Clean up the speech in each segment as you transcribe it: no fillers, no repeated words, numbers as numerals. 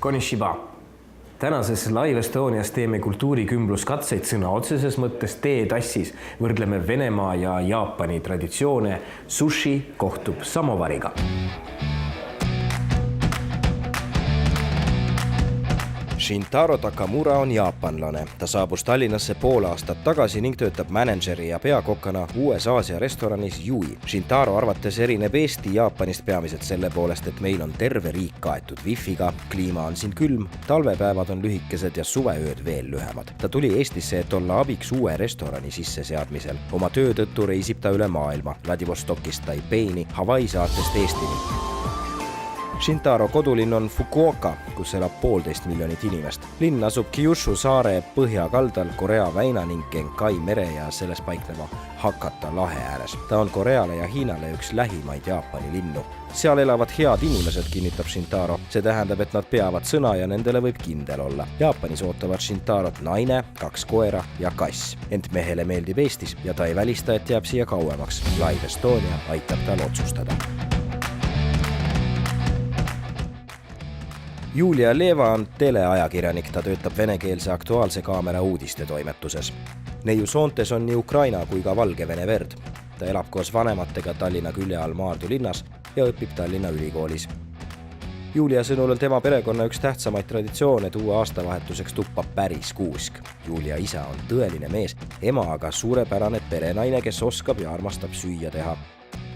Konnichiwa! Tänases Live Estonias teeme kultuurikümbluskatseid sõna otseses mõttes teetassis. Võrdleme Venemaa ja Jaapani traditsioone. Sushi kohtub samovariga. Shintaro Takamura on jaapanlane. Ta saabus Tallinnasse pool aastat tagasi ning töötab mänedžeri ja peakokana uues Aasia restoranis Yui. Shintaro arvates erineb Eesti Jaapanist peamiselt selle poolest, et meil on terve riik kaetud wifiga, kliima on siin külm, talvepäevad on lühikesed ja suveööd veel lühemad. Ta tuli Eestisse, et olla abiks uue restorani sisseseadmisel. Oma töö tõttu reisib ta üle maailma, Vladivostokist Taipeini, Hawaii saartest Eestini. Shintaro kodulinn on Fukuoka, kus elab 1,5 miljonit inimest. Linn asub Kyushu saare põhjakaldal Korea väina ning Genkai mere ja selles paikneva Hakata lahe ääres. Ta on Koreale ja Hiinale üks lähimaid Jaapani linnu. Seal elavad head inimesed, kinnitab Shintaro. See tähendab, et nad peavad sõna ja nendele võib kindel olla. Jaapanis ootavad Shintarot naine, 2 koera ja kass. Ent mehele meeldib Eestis ja ta ei välista, et jääb siia kauemaks. Live Estonia aitab tal otsustada. Julia Leva on teleajakirjanik, ta töötab venekeelse Aktuaalse kaamera uudiste toimetuses. Neiu soontes on nii Ukraina kui ka Valgevene verd. Ta elab koos vanematega Tallinna külje all Maardu linnas ja õpib Tallinna ülikoolis. Julia sõnul on tema perekonna üks tähtsamaid traditsioone tuua aastavahetuseks tuppa päris kuusk. Julia isa on tõeline mees, ema aga suurepärane perenaine, kes oskab ja armastab süüa teha.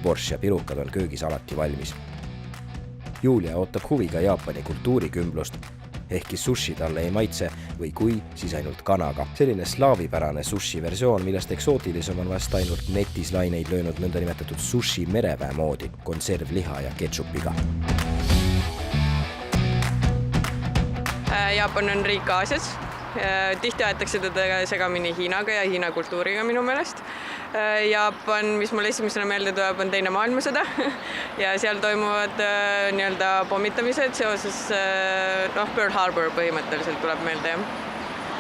Borš ja pirukad on köögis alati valmis. Julia ootab huviga Jaapani kultuurikümblust, ehkki sushi talle ei maitse või kui, siis ainult kanaga. Selline slaavipärane sushi versioon, millest eksootilisem on vast ainult netis laineid löönud nõndanimetatud sushi mereväe moodi, konservliha ja ketšupiga. Jaapan on riik Aasias. Tihti aetakse teda segamini Hiinaga ja Hiina kultuuriga minu meelest. Jaapan, mis mulle esimesena meelde tuleb, on teine maailmasõda ja seal toimuvad pommitamised seoses Pearl Harbor põhimõtteliselt tuleb meelde.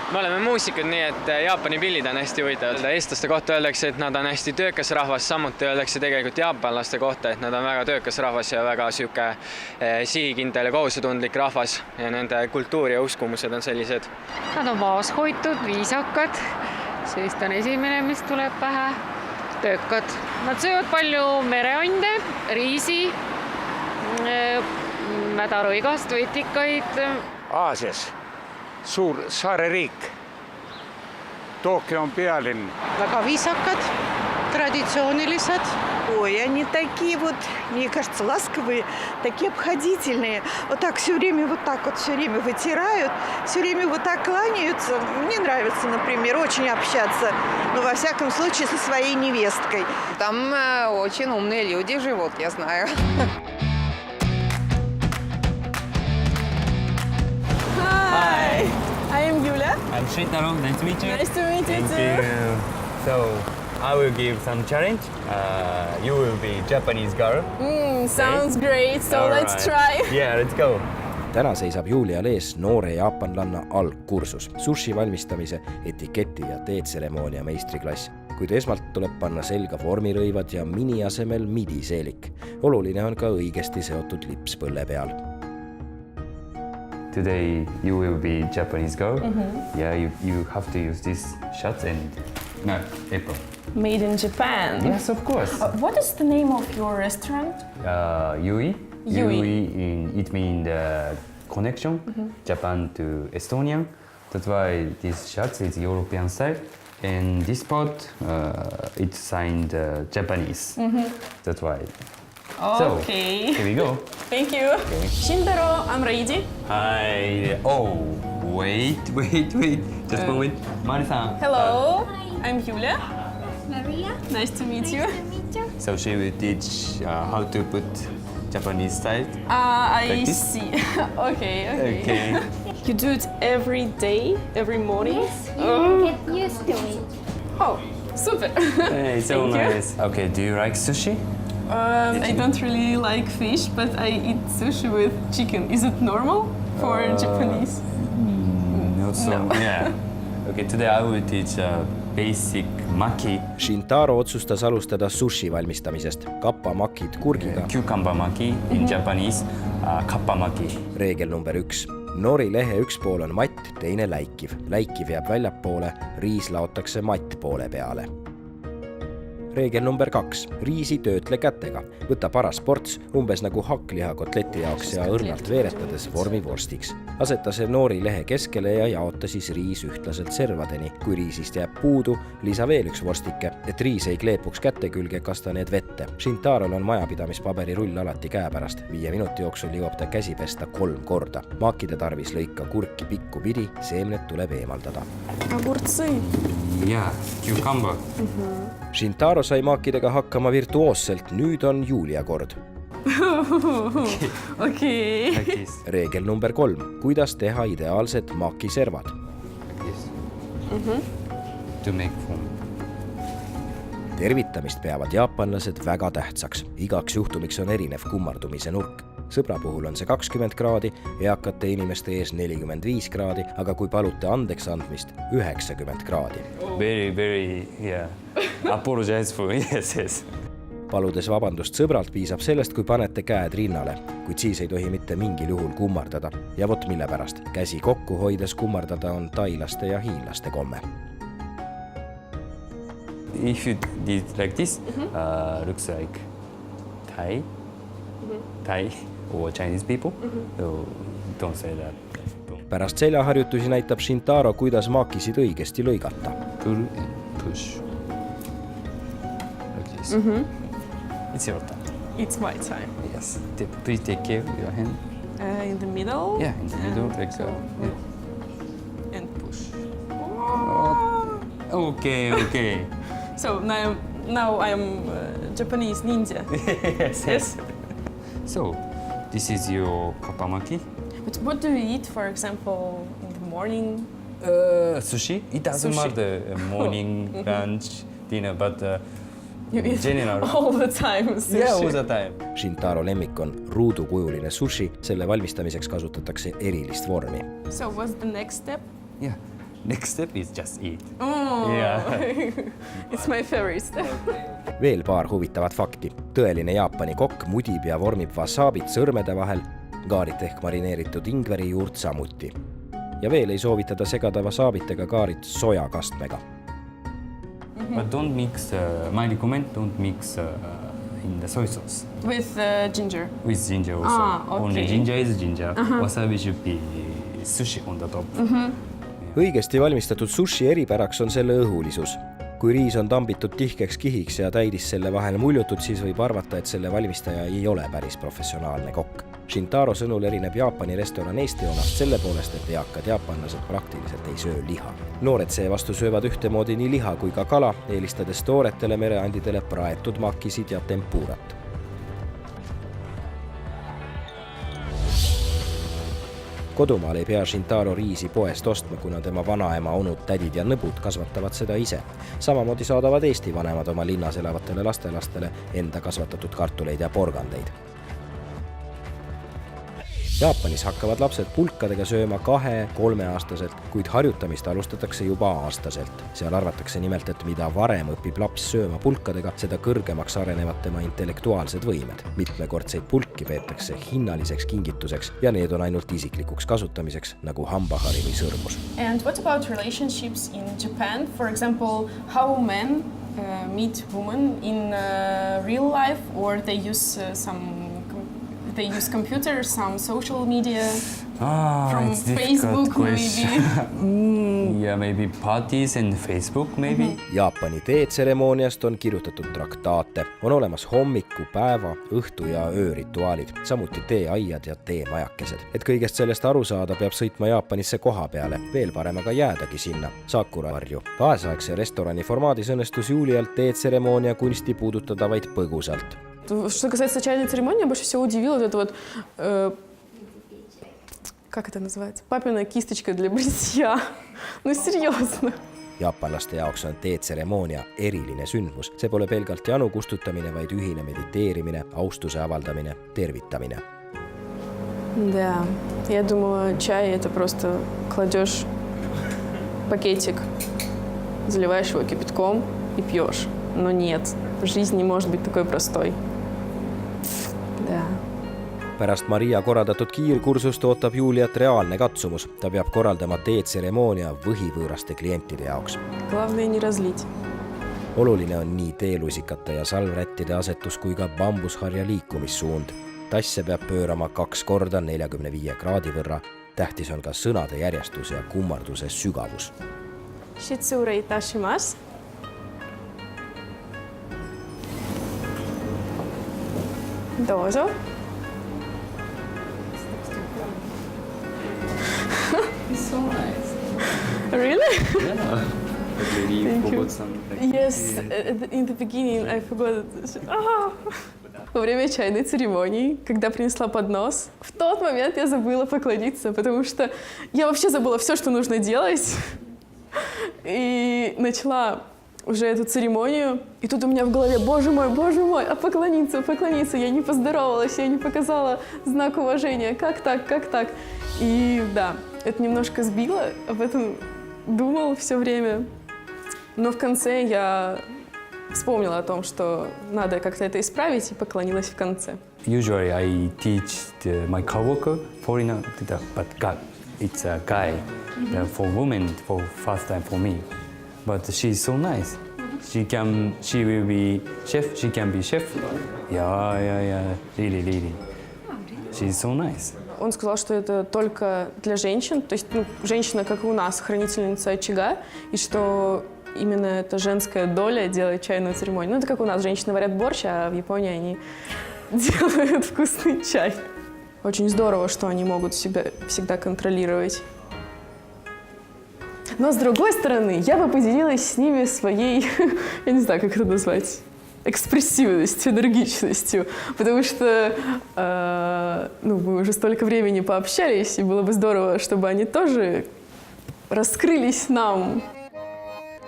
Me oleme muusikud, nii et Jaapani pillid on hästi huvitavad. Eestlaste kohta öeldakse, et nad on hästi töökas rahvas, samuti öeldakse tegelikult jaapanlaste kohta, et nad on väga töökas rahvas ja väga sihikindel ja kohusetundlik rahvas ja nende kultuur ja uskumused on sellised. Nad on vaoshoitud, viisakad, sellist on esimene, mis tuleb pähe, töökad. Nad söövad palju mereande, riisi, mädaroigast, vetikaid. Aasias. Suur saareriik. Tokio on pealinn. Väga viisakad, традиционalised. Ой, они такие вот, мне кажется, ласковые, такие обходительные. Вот так все время вытирают, все время вот так кланяются. Мне нравится, например, очень общаться, но во всяком случае со своей невесткой. Там очень умные люди живут, я знаю. Hi, I am Julia. I'm Shintaro. Nice to meet you. Nice to meet you too. So, I will give some challenge. You will be Japanese girl. Sounds great, so All let's try. Yeah, let's go. Täna seisab Julia ees noore jaapanlanna algkursus, sushi valmistamise, etiketi ja teetseremoonia meistriklass. Kuid esmalt tuleb panna selga vormirõivad ja mini asemel midi-seelik. Oluline on ka õigesti seotud lips põlle peal. Today you will be Japanese girl. Yeah, you have to use this shirt and apron. Made in Japan. Yes, of course. What is the name of your restaurant? Yui. Yui. It means the connection, Japan to Estonia. That's why this shirt is European style. And this part, it's signed Japanese. That's why. Okay. So, here we go. Thank you. Okay. Shintaro, I'm ready. Hi. Oh, wait. Just a moment. Mari-san. Hello. I'm Julia. Maria. Nice to meet you. So she will teach how to put Japanese style. I Like this? see. Okay. Okay. You do it every day, every morning? Yes, you get used to it. Oh, super. Hey, so Thank you. nice. Okay, do you like sushi? I don't really like fish, but I eat sushi with chicken. Is it normal for Japanese? Not so. No. Yeah. Okay, today I will teach basic maki. Shintaro otsustas alustada sushi valmistamisest. Kappamakid kurgiga. Cucumber maki in Japanese, kappa maki. Reegel number 1. Nori lehe üks pool on matt, teine läikiv. Läikiv jääb väljapoole, riis laotakse matt poole peale. Reegel number 2. Riisi töötle kätega. Võta paras ports, umbes nagu hakkliha kotleti jaoks ja õrnalt veeretades vormi vorstiks. Aseta see noori lehe keskele ja jaota siis riis ühtlaselt servadeni. Kui riisist jääb puudu, lisa veel üks vorstike, et riis ei kleepuks käte külge, kasta need vette. Shintarol on majapidamispaberi rull alati käepärast. 5 minuti jooksul jõuab ta käsi pesta 3 korda. Maakide tarvis lõika kurki pikku pidi, seemned tuleb eemaldada. Yeah, cucumber. Shintaro sai maakidega hakkama virtuoosselt, nüüd on Julia kord. Like this. Reegel number 3. Kuidas teha ideaalsed maakiservad? Like this. To make foam. Tervitamist peavad jaapanlased väga tähtsaks. Igaks juhtumiks on erinev kummardumise nurk. Sõbra puhul on see 20 kraadi, eakate inimeste ees 45 kraadi, aga kui palute andeks andmist, 90 kraadi. Very, yeah. Apologize for yes. Paludes vabandust sõbralt piisab sellest, kui panete käed rinnale, kuid siis ei tohi mitte mingil juhul kummardada. Ja vot mille pärast. Käsi kokku hoides kummardada on tailaste ja hiinlaste komme. If you did like this, looks like Thai or Chinese people. So don't say that. Pärast seljaharjutusi näitab Shintaro, kuidas maakisid õigesti lõigata. Pull and push. Like this. It's your time. It's my time. Yes. Please take care of your hand. In the middle? Yeah, in the middle, like so. Yeah. And push. Okay. So now I'm Japanese ninja. Yes. So, this is your kappamaki. But what do you eat, for example, in the morning? Sushi. It doesn't matter. Morning, lunch, dinner, but you eat general. All the time sushi. Yeah, all the time. Shintaro lemmik on ruudukujuline sushi. Selle valmistamiseks kasutatakse erilist vormi. So what's the next step? Yeah. Next step is just eat. Oh, Yeah. It's my favorite step. Veel paar huvitavat fakti. Tõeline Jaapani kokk mudib ja vormib wasaabit sõrmede vahel, gaarit ehk marineeritud ingveri juurt samuti. Ja veel ei soovitada segada wasaabit ega gaarit sojakastmega. But don't mix, my recommend, don't mix in the soy sauce. With ginger? With ginger also. Okay. Only ginger is ginger. Wasabi should be sushi on the top. Õigesti valmistatud sushi eripäraks on selle õhulisus. Kui riis on tambitud tihkeks kihiks ja täidis selle vahel muljutud, siis võib arvata, et selle valmistaja ei ole päris professionaalne kokk. Shintaro sõnul erineb Jaapani restoran Eesti omast selle poolest, et eakad jaapanlased praktiliselt ei söö liha. Noored seevastu söövad ühtemoodi nii liha kui ka kala, eelistades tooretele mereandidele praetud makisid ja tempurat. Kodumaal ei pea Shintaro riisi poest ostma, kuna tema vanaema, onud, tädid ja nõbud kasvatavad seda ise. Samamoodi saadavad Eesti vanemad oma linnas elavatele lastelastele enda kasvatatud kartuleid ja porgandeid. Jaapanis hakkavad lapsed pulkadega sööma 2-3 aastaselt, kuid harjutamist alustatakse juba aastaselt. Seal arvatakse nimelt, et mida varem õpib laps sööma pulkadega, seda kõrgemaks arenevad tema intellektuaalsed võimed. Mitmekordseid pulki peetakse hinnaliseks kingituseks ja need on ainult isiklikuks kasutamiseks, nagu hambahari või sõrmus. And what about relationships in Japan? For example, how men meet women in real life, or they use they use computers, some social media, from Facebook maybe. Yeah, maybe parties and Facebook maybe. Jaapani teetseremooniast on kirjutatud traktaate. On olemas hommiku, päeva, õhtu ja öörituaalid, samuti teeaiad ja teemajakesed. Et kõigest sellest aru saada, peab sõitma Jaapanisse koha peale. Veel parem aga jäädagi sinna, Sakura varju. Kaasaegse restorani formaadis õnnestus Julialt teetseremoonia kunsti puudutada vaid põgusalt. Что касается чайной церемонии, больше всего удивило это вот, как это называется, папина кисточка для бритья. Ну, серьезно. Jaapanlaste jaoks on teetseremoonia eriline sündmus. See pole pelgalt janu kustutamine, vaid ühine mediteerimine, austuse avaldamine, tervitamine. Да, я думала, чай это просто кладешь пакетик, заливаешь его кипятком и пьешь. Но нет, жизнь не может быть такой простой. Да. pärast Maria korraldatud kiirkursust ootab Juliat reaalne katsumus. Ta peab korraldama teetseremoonia võhivõõraste klientide jaoks. Главное не разлить. Oluline on nii teelusikate ja salvrättide asetus kui ka bambusharja liikumissuund. Tasse peab pöörama 2 korda 45 kraadi võrra. Tähtis on ka sõnade järjestus ja kummarduse sügavus. Shitsura itashimasu. Dozo. It's so nice. Really? Yeah. Thank you. Yes, in the beginning I forgot. Во время чайной церемонии, когда принесла поднос, в тот момент я забыла поклониться, потому что я вообще забыла все, что нужно делать. И начала уже эту церемонию. И тут у меня в голове, боже мой, а поклониться. Я не поздоровалась, я не показала знак уважения. Как так? И да, это немножко сбило, об этом думал все время. Но в конце я вспомнила о том, что надо как-то это исправить, и поклонилась в конце. Usually I teach my coworker, foreigner, but it's a guy. For women, for first time for me. But she's so nice. She will be chef, she can be chef. Yeah, really. She's so nice. Он сказал, что это только для женщин, то есть женщина, как и у нас, хранительница очага, и что именно эта женская доля делает чайную церемонию. Это как у нас, женщины варят борщ, а в Японии они делают вкусный чай. Очень здорово, что они могут себя всегда контролировать. Но с другой стороны, я бы поделилась с ними своей, я не знаю, как это назвать, экспрессивностью, энергичностью, потому что мы уже столько времени пообщались, и было бы здорово, чтобы они тоже раскрылись нам.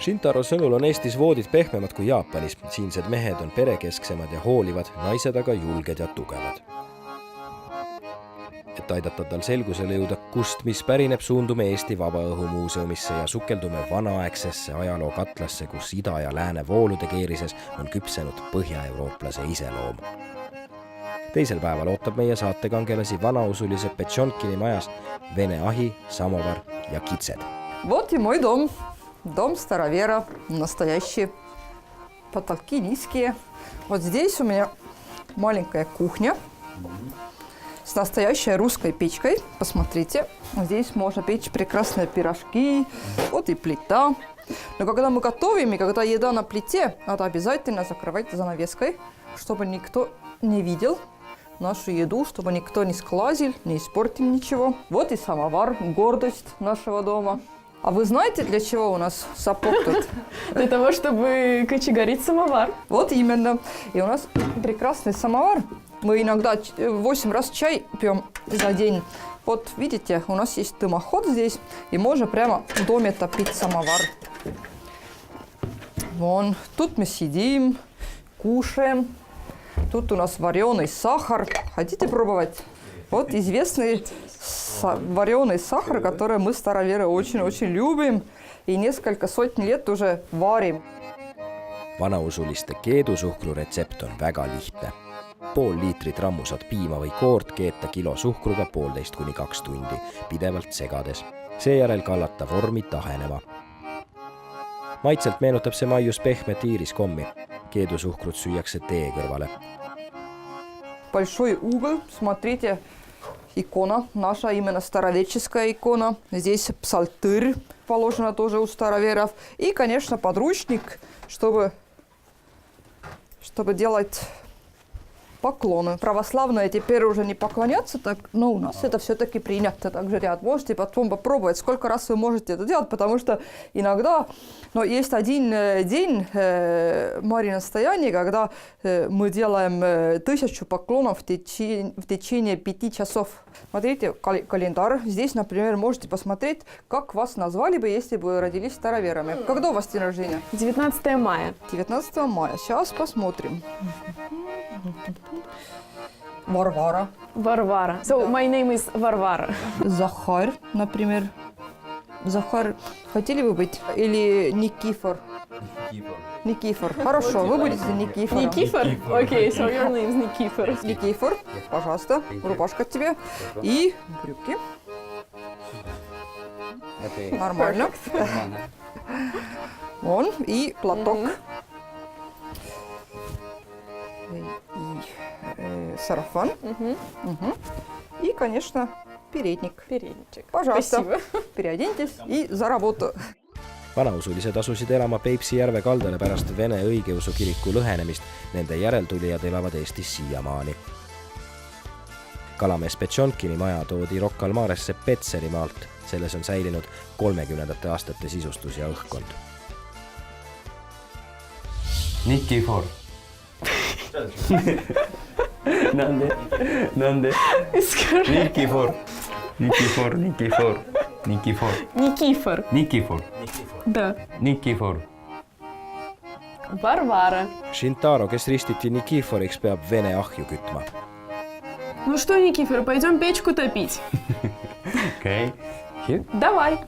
Shintaro sõnul on Eestis voodid pehmemad kui Jaapanis. Siinsed mehed on perekesksemad ja hoolivad, naised aga julged ja tugevad. Et aidata tal selgusele jõuda, kust mis pärineb, suundume Eesti Vabaõhumuuseumisse ja sukeldume vanaaegsesse ajaloo katlasse, kus ida ja lääne voolude keerises on küpsenud põhjaeurooplase iseloom. Teisel päeval ootab meie saatekangelasi vanausulise Petšonkini majas vene ahi, samovar ja kitsed. Вот и мой дом. Дом старовера, настоящий. Потолки низкие. Вот здесь у меня маленькая кухня с настоящей русской печкой. Посмотрите, здесь можно печь прекрасные пирожки. Вот и плита. Но когда мы готовим и когда еда на плите, надо обязательно закрывать занавеской, чтобы никто не видел нашу еду, чтобы никто не сглазил, не испортил ничего. Вот и самовар, гордость нашего дома. А вы знаете, для чего у нас сапог тут? Для того, чтобы кочегарить самовар. Вот именно. И у нас прекрасный самовар. Мы иногда 8 раз чай пьем за день. Вот видите, у нас есть дымоход здесь, и можно прямо в доме топить самовар. Вон, тут мы сидим, кушаем. Тут у нас вареный сахар. Хотите пробовать? Вот известный вареный сахар, который мы, староверы, очень-очень любим и несколько сотен лет уже варим. Vanausuliste keedusuhkru retsept on väga lihtne. Pool liitrit rammusat piima või koort keeta kilo suhkruga 1,5 kuni 2 tundi, pidevalt segades. Seejärel kallata vormi tahenema. Maitselt meenutab see maius pehmet iiriskommi. Keedusuhkrut süüakse tee kõrvale. Большой угол, смотрите. Икона наша, именно староверческая икона. Здесь псалтырь положено тоже у староверов. И, конечно, подручник, чтобы делать поклоны. Православные теперь уже не поклоняться, так, но у нас это все-таки принято. Также ряд. Можете потом попробовать, сколько раз вы можете это делать, потому что иногда, но есть один день Марьинастояния, когда мы делаем 1000 поклонов в течение 5 часов. Смотрите, календарь. Здесь, например, можете посмотреть, как вас назвали бы, если бы вы родились староверами. Когда у вас день рождения? 19 мая. 19 мая. Сейчас посмотрим. Варвара. Варвара. So, my name is Варвара. Захар, например. Захар, хотели бы быть? Или Никифор? Никифор. Хорошо, вы будете Никифором. Никифор? Окей, so your name is Никифор. Никифор, пожалуйста, рубашка тебе. И брюки. Нормально. Вон, и платок. И сарафан. И, конечно, передник. Передничек. Пожалуйста, Спасибо. переоденьтесь и за работу. Vanausulised asusid elama Peipsi järve kaldale pärast Vene õigeusu kiriku lõhenemist. Nende järeltulijad elavad Eestis siiamaani. Kalamees Petšonkini maja toodi Rocca al Maresse Petserimaalt. Selles on säilinud 30. aastate sisustus ja õhkkond. Nikifor. Nande? Nikifor. Nikifor. Да. Nikifor. Varvara. Shintaro, kes ristiti Nikiforiks, peab Vene ahju kütma. Ну что, Никифор, пойдем печку топить? Окей. Давай.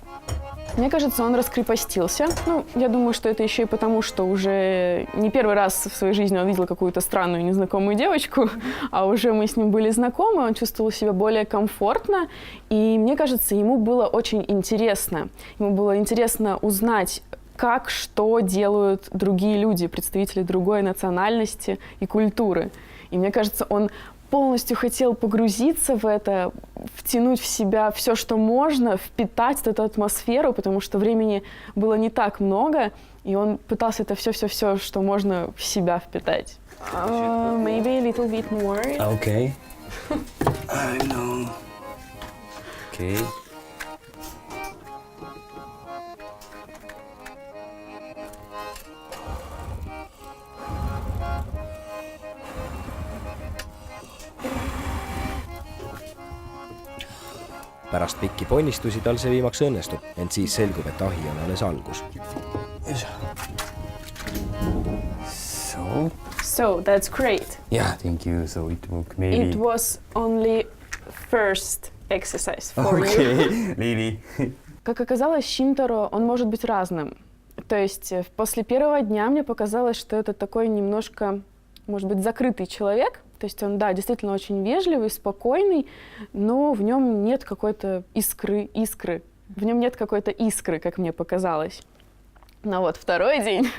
Мне кажется, он раскрепостился. Ну, я думаю, что это еще и потому, что уже не первый раз в своей жизни он видел какую-то странную незнакомую девочку, а уже мы с ним были знакомы, он чувствовал себя более комфортно, и мне кажется, ему было очень интересно. Ему было интересно узнать, как, что делают другие люди, представители другой национальности и культуры. И мне кажется, он полностью хотел погрузиться в это, втянуть в себя все, что можно, впитать эту атмосферу, потому что времени было не так много, и он пытался это все, что можно в себя впитать. Maybe a little bit more. Okay. I know. Okay. Pärast pikki ponnistusi tal see viimaks õnnestub, ent siis selgub, et ahi on alles algus. So that's great. Yeah, thank you. So it took maybe... It was only first exercise for you. Okay, really. Как оказалось, Шинтаро, он может быть разным. То есть после первого дня мне показалось, что это такой немножко, может быть, закрытый человек. То есть он, да, действительно очень вежливый, спокойный, но в нем нет какой-то искры. В нем нет какой-то искры, как мне показалось. Но вот второй день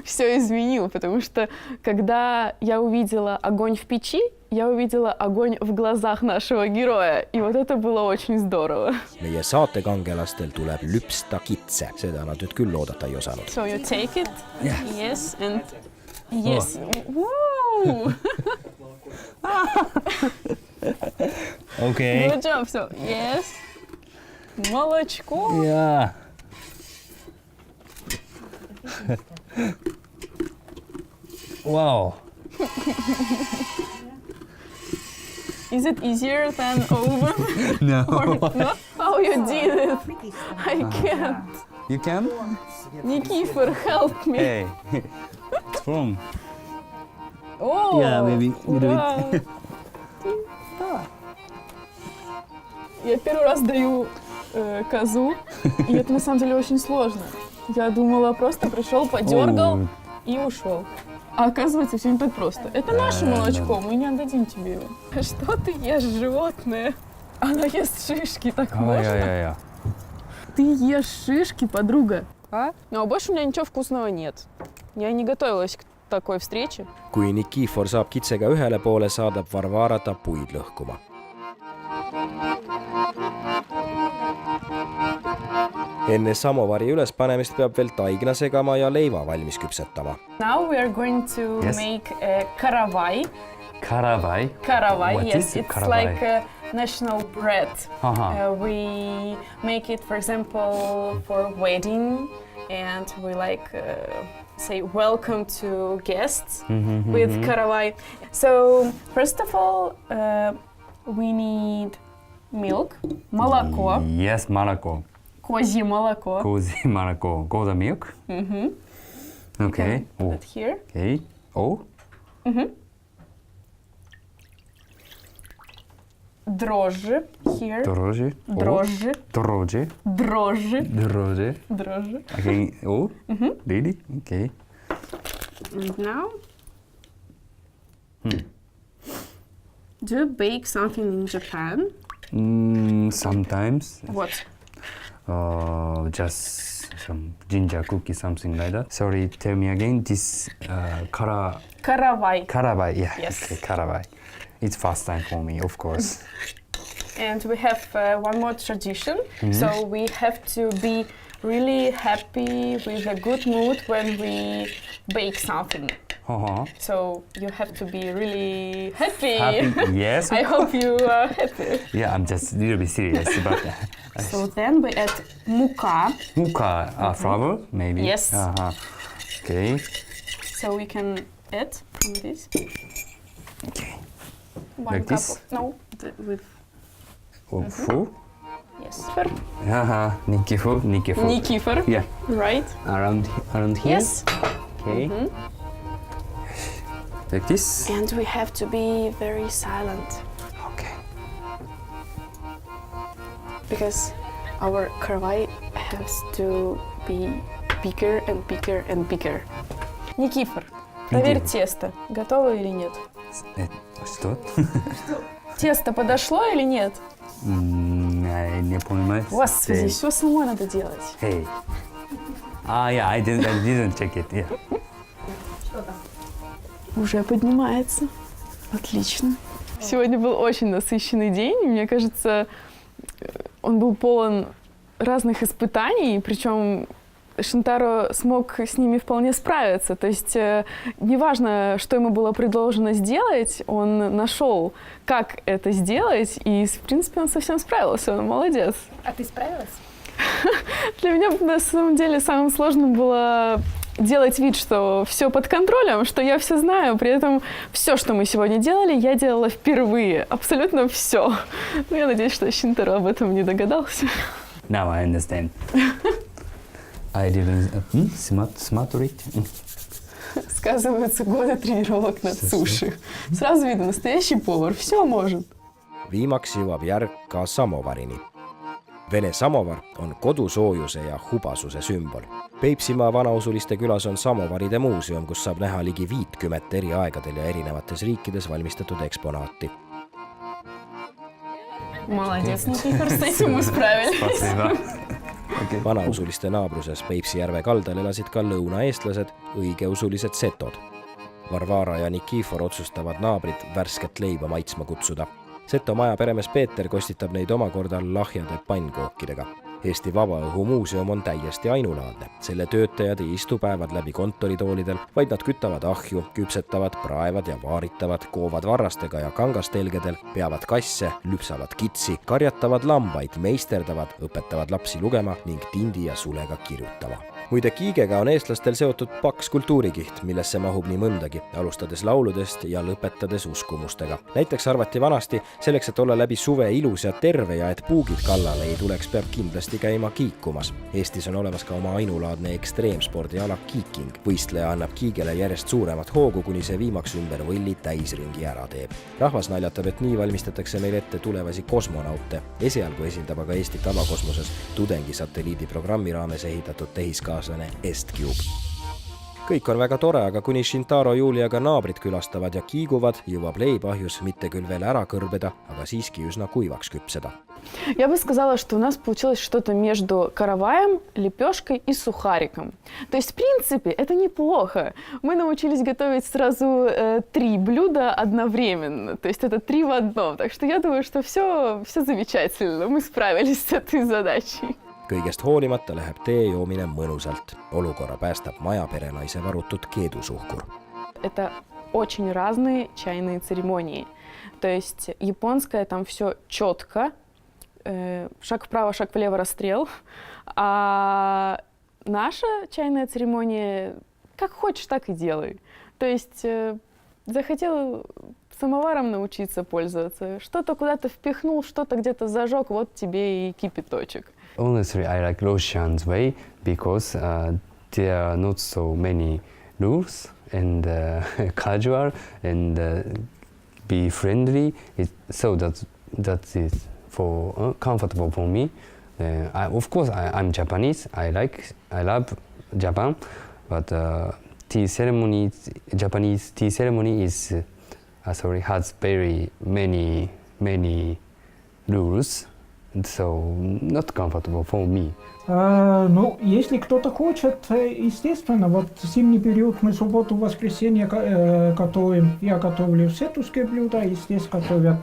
все изменил, потому что когда я увидела огонь в печи, я увидела огонь в глазах нашего героя. И вот это было очень здорово. Meie saatekangelastel tuleb lüpsta kitse. Seda nad nüüd küll oodata ei osanud. So you take it? Yeah. Yes, and yes. Woo! Okay. Good job. So, yes. Молочко. Yeah. Wow. Is it easier than oven? No. Or not? How you did it? I can't. You can? Никифор, help me. Hey. From. Oh, Yeah, maybe. ура! Я первый раз даю козу, и это на самом деле очень сложно. Я думала, просто пришел, подергал и ушел. А оказывается, все не так просто. Это наше молочко, мы не отдадим тебе его. Что ты ешь, животное? Она ест шишки, так можно? Ты ешь шишки, подруга. А? Ну, а больше у меня ничего вкусного нет. Я не готовилась к такой встрече. Kui Nikifor saab kitsega ühele poole, saadab Varvara ta puid lõhkuma. Enne samovari ülespanemist peab veel taigna segama ja leiva valmis küpsetama. Now we are going to make a karavai. Karavai? Karavai, What yes. is It's karavai? like a national bread. Uh-huh. We make it, for example, for wedding, and we say welcome to guests with karavai. So first of all, we need milk, молоко, Yes, молоко. козье молоко. Козье молоко. Goat milk? Okay. Oh. Put here. Okay. Oh. дрожжи here. Дрожжи. Дрожжи. Дрожжи. Дрожжи. Дрожжи. Дрожжи. Okay. Oh, really? Okay. And now, do you bake something in Japan? Sometimes. What? Just some ginger cookie, something like that. Sorry, tell me again. This Karawai. Karawai, yeah. Yes. Okay, Karawai. It's first time for me, of course. And we have one more tradition. So we have to be really happy with a good mood when we bake something. So you have to be really happy. Happy? Yes. I hope you are happy. Yeah, I'm just a little bit serious, but So then we add muka. muka flour, maybe. Yes. Okay. So we can add from this. Okay. One Like cup this? with Four. yes. Nikifor. Yeah. Right. Around here. Yes. Okay. Like this. And we have to be very silent Okay. because our karawai has to be bigger and bigger and bigger. Никифор, проверь тесто, готово или нет. Что? Тесто подошло или нет? Не понимаю. Господи, все самой надо делать. Hey. Yeah, I didn't check it. Yeah. Уже поднимается. Отлично. Сегодня был очень насыщенный день. Мне кажется, он был полон разных испытаний, причем Шинтаро смог с ними вполне справиться. То есть неважно, что ему было предложено сделать, он нашел, как это сделать, и, в принципе, он совсем справился. Он молодец. А ты справилась? Для меня, на самом деле, самым сложным было делать вид, что все под контролем, что я все знаю. При этом все, что мы сегодня делали, я делала впервые. Абсолютно все. Но я надеюсь, что Шинтаро об этом не догадался. Now I understand. I didn't смотреть. Сказываются годы тренировок над суши. Сразу видно, настоящий повар все может. Viimaks jõuab järg ka samovarini. Vene samovar on kodusoojuse ja hubasuse sümbol. Peipsimaa vanausuliste külas on samovaride muuseum, kus saab näha ligi 50 eri aegadel ja erinevates riikides valmistatud eksponaati. Молодец, Никифор, с этим мы справились. Спасибо. Vanausuliste naabruses Peipsi järve kaldal elasid ka lõunaeestlased, õigeusulised setod. Varvara ja Nikifor otsustavad naabrid värsket leiba maitsma kutsuda. Seto maja peremees Peeter kostitab neid omakorda lahjade pannkookidega. Eesti Vabaõhu muuseum on täiesti ainulaadne. Selle töötajad ei istu päevad läbi kontoritoolidel, vaid nad kütavad ahju, küpsetavad, praevad ja vaaritavad, koovad varrastega ja kangastelgedel, peavad kasse, lüpsavad kitsi, karjatavad lambaid, meisterdavad, õpetavad lapsi lugema ning tindi ja sulega kirjutama. Muide, Kiigega on eestlastel seotud paks kultuurikiht, millesse mahub nii mõndagi, alustades lauludest ja lõpetades uskumustega. Näiteks arvati vanasti, selleks, et olla läbi suve ilus ja terve ja et puugid kallale ei tuleks, peab kindlasti käima kiikumas. Eestis on olemas ka oma ainulaadne ekstreemspordiala kiiking. Võistleja annab Kiigele järjest suuremat hoogu, kuni see viimaks ümber võlli täisringi ära teeb. Rahvas naljatab, et nii valmistatakse meil ette tulevasi kosmonaute. Esialgu esindab aga Eestit avakosmoses tudengisatelliidi programmi raames ehitatud tehiskaaslane EstCube. Kõik on väga tore, aga kuni Shintaro Juliaga naabrid külastavad ja kiiguvad, jõuab leibahjus mitte küll veel ära kõrbeda, aga siiski üsna kuivaks küpseda. Я бы сказала, что у нас получилось что-то между караваем, лепешкой и сухариком. То есть, в принципе, это неплохо. Мы научились готовить сразу 3 блюда одновременно. То есть это 3 в одном. Так что я думаю, что все замечательно. Мы справились с этой задачей. Kõigest hoolimata läheb tee joomine mõnusalt. Olukorra päästab majaperenaise varutud keedusuhkur. Это очень разные чайные церемонии. То есть японская там все четко. Шаг вправо, шаг влево, расстрел. А наша чайная церемония как хочешь, так и делай. То есть захотел самоваром научиться пользоваться. Что-то куда-то впихнул, что-то где-то зажег, вот тебе и кипяточек. Honestly, I like Russian's way because there are not so many rules and casual and be friendly. So that that is for comfortable for me. Of course, I'm Japanese. I love Japan, but Japanese tea ceremony is has very many rules, so not comfortable for me. Ну, если кто-то хочет, естественно, вот в зимний период мы субботу-воскресенье готовим. Я готовлю сетуские блюда, здесь готовят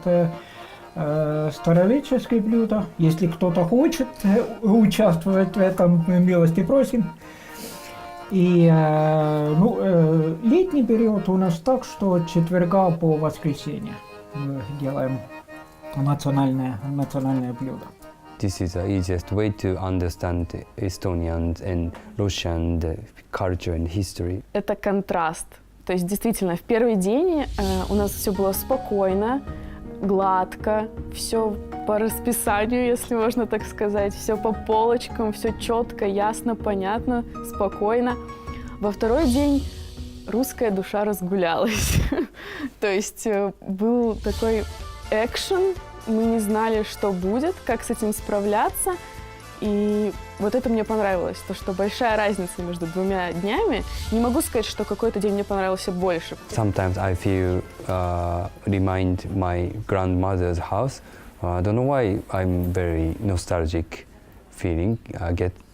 старовеческие блюда. Если кто-то хочет участвовать в этом, милости просим. И летний период у нас так, что от четверга по воскресенье мы делаем национальное блюдо. This is the easiest way to understand Estonian and Russian culture and history. Это контраст. То есть действительно в первый день у нас все было спокойно, гладко, все по расписанию, если можно так сказать, все по полочкам, все четко, ясно, понятно, спокойно. Во второй день русская душа разгулялась. То есть был такой экшен, мы не знали, что будет, как с этим справляться. И вот это мне понравилось, то, что большая разница между двумя днями. Не могу сказать, что какой-то день мне понравился больше. Sometimes I feel remind my grandmother's house. I don't know why I'm very nostalgic feeling.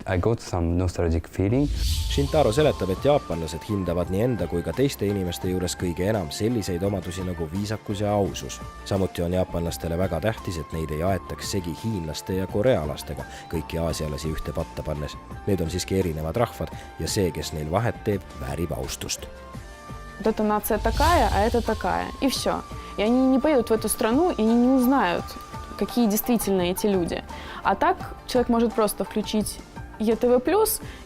I got some nostalgic feeling. Shintaro seletab, et jaapanlased hindavad nii enda kui ka teiste inimeste juures kõige enam selliseid omadusi nagu viisakus ja ausus. Samuti on jaapanlastele väga tähtis, et neid ei aetaks segi hiinlaste ja korealastega, kõiki aasialasi ühte patta pannes. Need on siiski erinevad rahvad ja see, kes neil vahet teeb, väärib austust. Вот эта нация такая, а это такая. И все. И они не поедут в эту страну, и они не узнают, какие действительно эти люди. А так человек может просто включить ЕТВ+,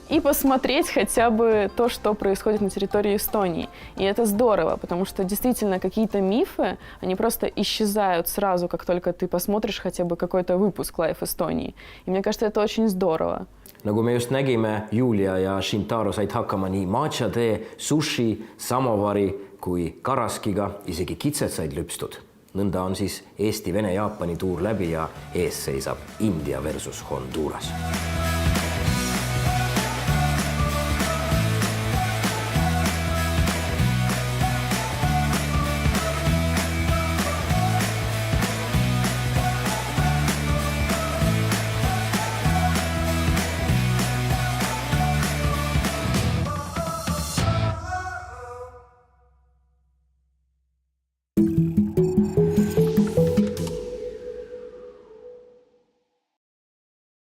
и посмотреть хотя бы то, что происходит на территории Эстонии. И это здорово, потому что действительно какие-то мифы, они просто исчезают сразу, как только ты посмотришь хотя бы какой-то выпуск Live Эстонии. И мне кажется, это очень здорово. Nagu me just nägime, Julia ja Shintaro said hakkama nii matcha tee, sushi, samovari kui karaskiga, isegi kitsed said lüpstud. Nõnda on siis Eesti-Vene-Jaapani tuur läbi ja ees seisab India versus Honduras.